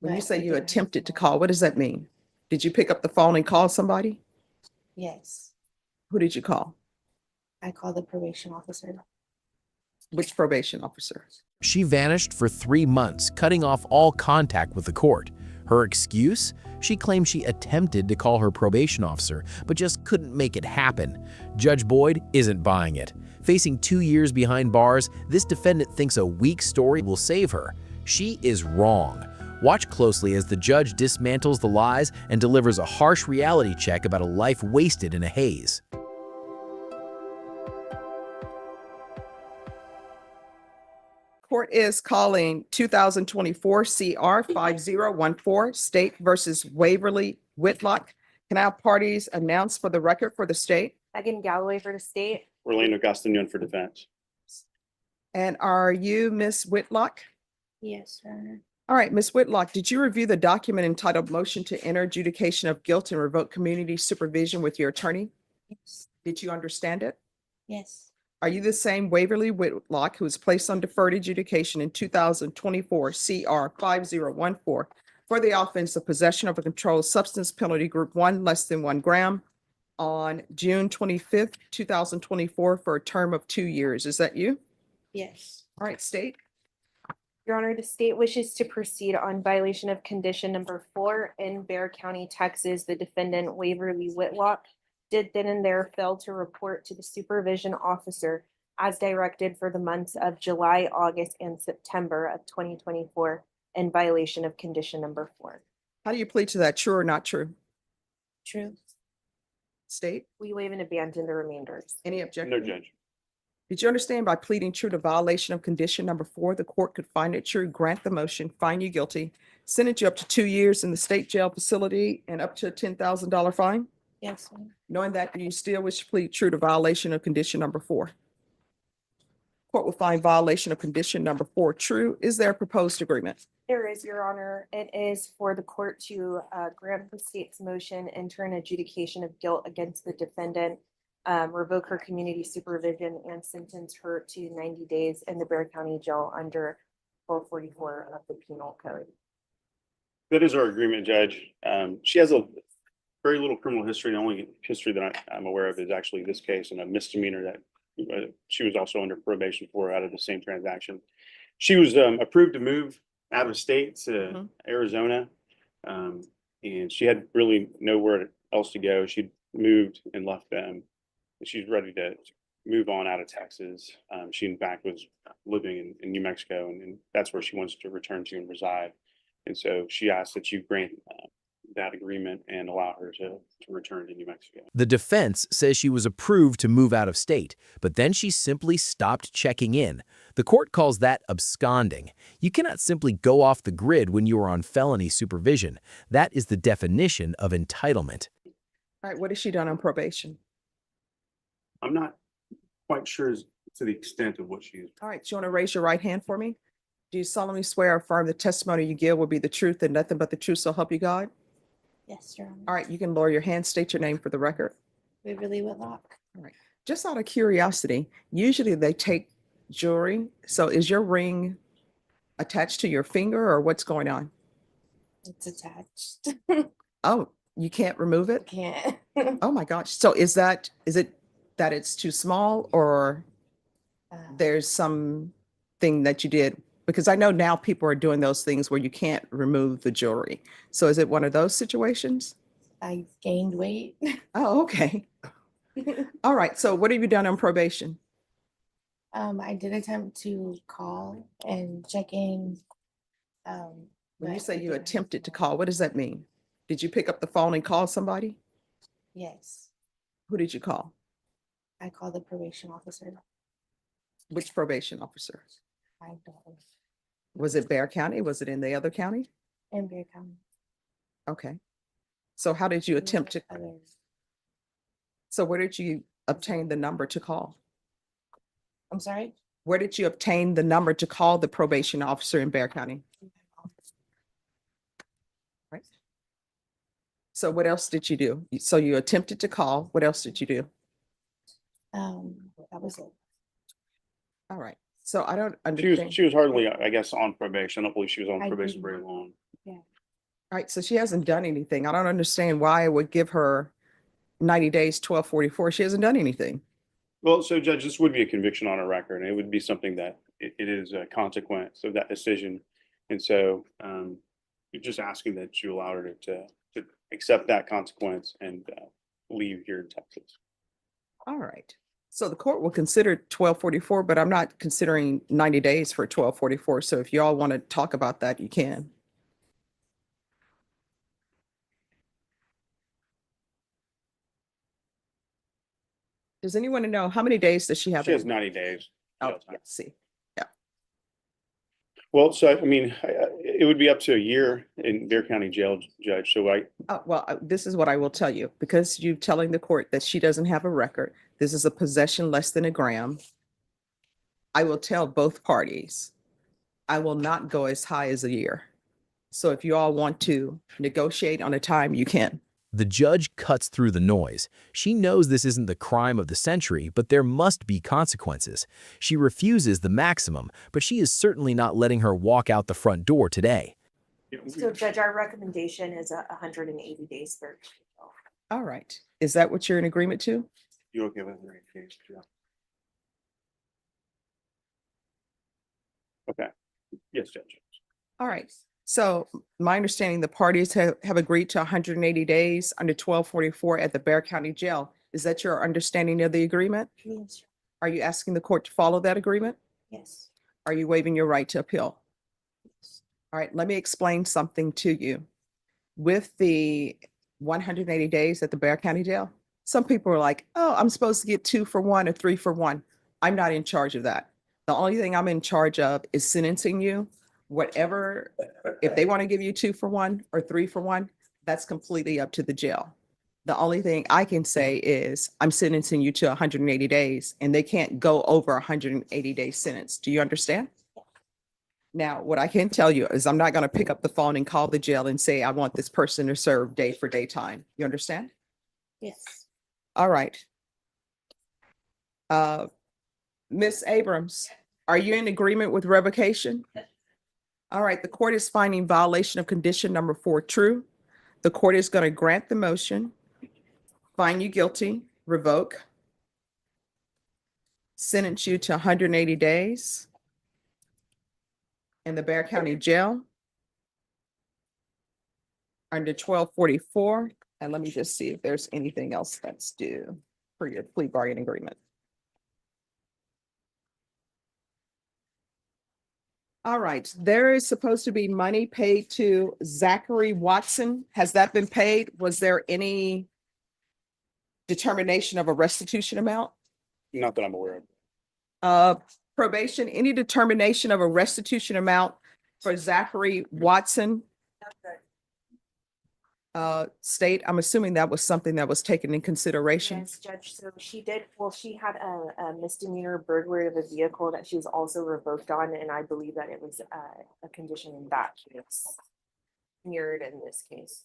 When you But say I you did attempted to have call, what does that mean? Did you pick up the phone and call somebody? Yes, Who did you call? I called the probation officer. Which probation officer? She vanished for 3 months, cutting off all contact with the court. Her excuse? She claimed she attempted to call her probation officer, but just couldn't make it happen. Judge Boyd isn't buying it. Facing 2 years behind bars, this defendant thinks a weak story will save her. She is wrong. Watch closely as the judge dismantles the lies and delivers a harsh reality check about a life wasted in a haze. Court is calling 2024 CR 5014, State versus Waverly Whitlock. Can I have parties announce for the record for the state? Megan Galloway for the state. Orlando Castagnon for defense. And are you Miss Whitlock? Yes, Your Honor. All right, Miss Whitlock, did you review the document entitled Motion to Enter Adjudication of Guilt and Revoke Community Supervision with your attorney? Yes. Did you understand it? Yes. Are you the same Waverly Whitlock who was placed on deferred adjudication in 2024 CR 5014 for the offense of possession of a controlled substance penalty group 1 less than 1 gram on June 25th, 2024 for a term of 2 years? Is that you? Yes. All right, state. Your Honor, the state wishes to proceed on violation of condition number 4 in Bexar County, Texas. The defendant Waverly Whitlock did then and there fail to report to the supervision officer as directed for the months of July, August, and September of 2024 in violation of condition number 4. How do you plead to that? True or not true? True. State. We waive and abandon the remainders. Any objection? No, Judge. Did you understand by pleading true to violation of condition number 4, the court could find it true, grant the motion, find you guilty, sentence you up to 2 years in the state jail facility and up to a $10,000 fine? Yes, Your Honor. Knowing that, do you still wish to plead true to violation of condition number 4? Court will find violation of condition number 4 true. Is there a proposed agreement? There is, Your Honor. It is for the court to grant the state's motion, enter an adjudication of guilt against the defendant, revoke her community supervision, and sentence her to 90 days in the Bexar County Jail under 444 of the Penal Code. That is our agreement, Judge. She has a very little criminal history. The only history that I'm aware of is actually this case and a misdemeanor that she was also under probation for out of the same transaction. She was approved to move out of state to Arizona, and she had really nowhere else to go. She moved and left them. She's ready to move on out of Texas. She in fact was living in New Mexico, and that's where she wants to return to and reside. And so she asked that you grant that agreement and allow her to return to New Mexico. The defense says she was approved to move out of state, but then she simply stopped checking in. The court calls that absconding. You cannot simply go off the grid when you are on felony supervision. That is the definition of entitlement. All right, what has she done on probation? I'm not quite sure as to the extent of what she is. All right, do you want to raise your right hand for me? Do you solemnly swear or affirm the testimony you give will be the truth and nothing but the truth, so help you God? Yes, Your Honor. All right, you can lower your hand, state your name for the record. Waverly Whitlock. Just out of curiosity, usually they take jewelry. So is your ring attached to your finger or what's going on? It's attached. Oh, you can't remove it? Can't. Oh my gosh. So is it that it's too small or there's something that you did? Because I know now people are doing those things where you can't remove the jewelry. So is it one of those situations? I gained weight. Oh, okay. All right. So what have you done on probation? I did attempt to call and check in. When but you I say you didn't attempted to have- call, what does that mean? Did you pick up the phone and call somebody? Yes, Who did you call? I called the probation officer. Which probation officer? I don't. Was it Bexar County? Was it in the other county? In Bexar County. Okay. So how did you attempt to, Others. so where did you obtain the number to call? I'm sorry. Where did you obtain the number to call the probation officer in Bexar County? Right. So what else did you do? So you attempted to call. What else did you do? That was it. All right. So I don't She understand. was hardly, I guess, on probation. I don't believe she was on I probation didn't. very long. Yeah. All right, so she hasn't done anything. I don't understand why I would give her 90 days, 1244. She hasn't done anything. Well, so Judge, this would be a conviction on a record, and it would be something that it is a consequence of that decision. And so you're just asking that you allow her to accept that consequence and leave here in Texas. All right. So the court will consider 1244, but I'm not considering 90 days for 1244. So if y'all want to talk about that, you can. Does anyone know how many days does she have? She has 90 days. Oh, jail time. yeah, see. Well, so I mean, it would be up to a year in Bear County Jail, Judge. So This is what I will tell you, because you're telling the court that she doesn't have a record. This is a possession less than a gram. I will tell both parties, I will not go as high as a year. So if you all want to negotiate on a time, you can. The judge cuts through the noise. She knows this isn't the crime of the century, but there must be consequences. She refuses the maximum, but she is certainly not letting her walk out the front door today. So Judge, our recommendation is 180 days for. All right. Is that what you're in agreement to? you okay with it? Okay. Yes, Judge. All right. So my understanding, the parties have agreed to 180 days under 1244 at the Bear County Jail. Is that your understanding of the agreement? Yes. Are you asking the court to follow that agreement? Yes. Are you waiving your right to appeal? All right, let me explain something to you. With the 180 days at the Bear County Jail, some people are like, oh, I'm supposed to get 2 for 1 or 3 for 1. I'm not in charge of that. The only thing I'm in charge of is sentencing you. Whatever, if they want to give you 2 for 1 or 3 for 1, that's completely up to the jail. The only thing I can say is I'm sentencing you to 180 days and they can't go over 180 day sentence. Do you understand? Now, what I can tell you is I'm not going to pick up the phone and call the jail and say, I want this person to serve day for day time. You understand? Yes. All right. Ms. Abrams, are you in agreement with revocation? All right, the court is finding violation of condition number 4 true. The court is going to grant the motion, find you guilty, revoke, sentence you to 180 days in the Bear County Jail under 1244. And let me just see if there's anything else that's due for your plea bargain agreement. All right, there is supposed to be money paid to Zachary Watson. Has that been paid? Was there any determination of a restitution amount? Not that I'm aware of. Probation, any determination of a restitution amount for Zachary Watson? State, I'm assuming that was something that was taken in consideration. Yes, Judge, so she did, well, she had a misdemeanor burglary of a vehicle that she was also revoked on, and I believe that it was a condition in that case mirrored in this case.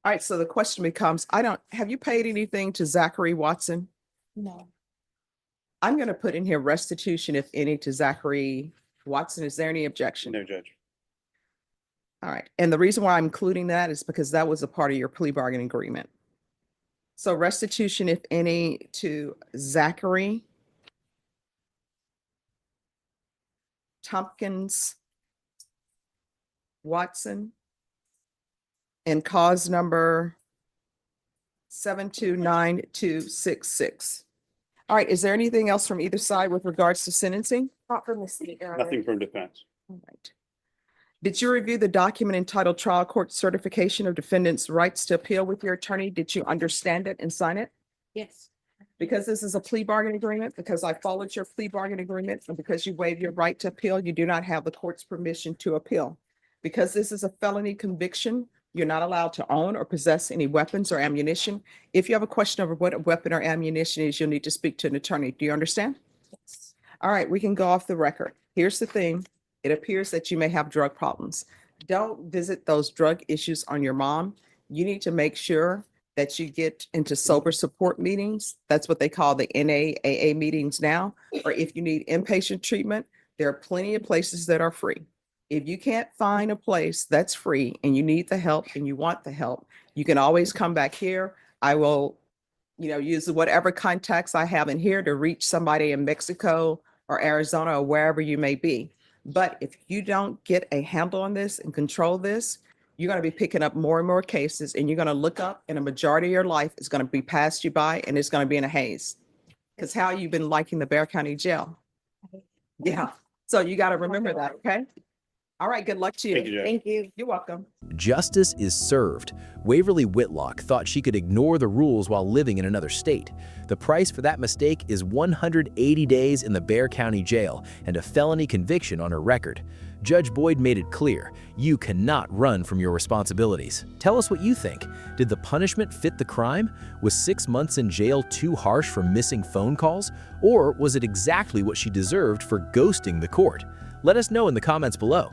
All right, so the question becomes, have you paid anything to Zachary Watson? No. I'm going to put in here restitution, if any, to Zachary Watson. Is there any objection? No, Judge. All right. And the reason why I'm including that is because that was a part of your plea bargain agreement. So restitution, if any, to Zachary Tompkins Watson and cause number 729-266. All right. Is there anything else from either side with regards to sentencing? Not from the state, Your Honor. Nothing from defense. All right. Did you review the document entitled Trial Court Certification of Defendant's Rights to Appeal with your attorney? Did you understand it and sign it? Yes. Because this is a plea bargain agreement, because I followed your plea bargain agreement, and because you waive your right to appeal, you do not have the court's permission to appeal. Because this is a felony conviction, you're not allowed to own or possess any weapons or ammunition. If you have a question over what a weapon or ammunition is, you'll need to speak to an attorney. Do you understand? Yes. All right, we can go off the record. Here's the thing. It appears that you may have drug problems. Don't visit those drug issues on your mom. You need to make sure that you get into sober support meetings. That's what they call the NAAA meetings now. Or if you need inpatient treatment, there are plenty of places that are free. If you can't find a place that's free and you need the help and you want the help, you can always come back here. I will, use whatever contacts I have in here to reach somebody in Mexico or Arizona or wherever you may be. But if you don't get a handle on this and control this, you're going to be picking up more and more cases, and you're going to look up and a majority of your life is going to be passed you by, and it's going to be in a haze. Because how you've been liking the Bexar County Jail. Yeah. So you got to remember that. Okay. All right. Good luck to Thank you, you. Judge. Thank you. You're welcome. Justice is served. Waverly Whitlock thought she could ignore the rules while living in another state. The price for that mistake is 180 days in the Bexar County Jail and a felony conviction on her record. Judge Boyd made it clear, you cannot run from your responsibilities. Tell us what you think. Did the punishment fit the crime? Was 6 months in jail too harsh for missing phone calls? Or was it exactly what she deserved for ghosting the court? Let us know in the comments below.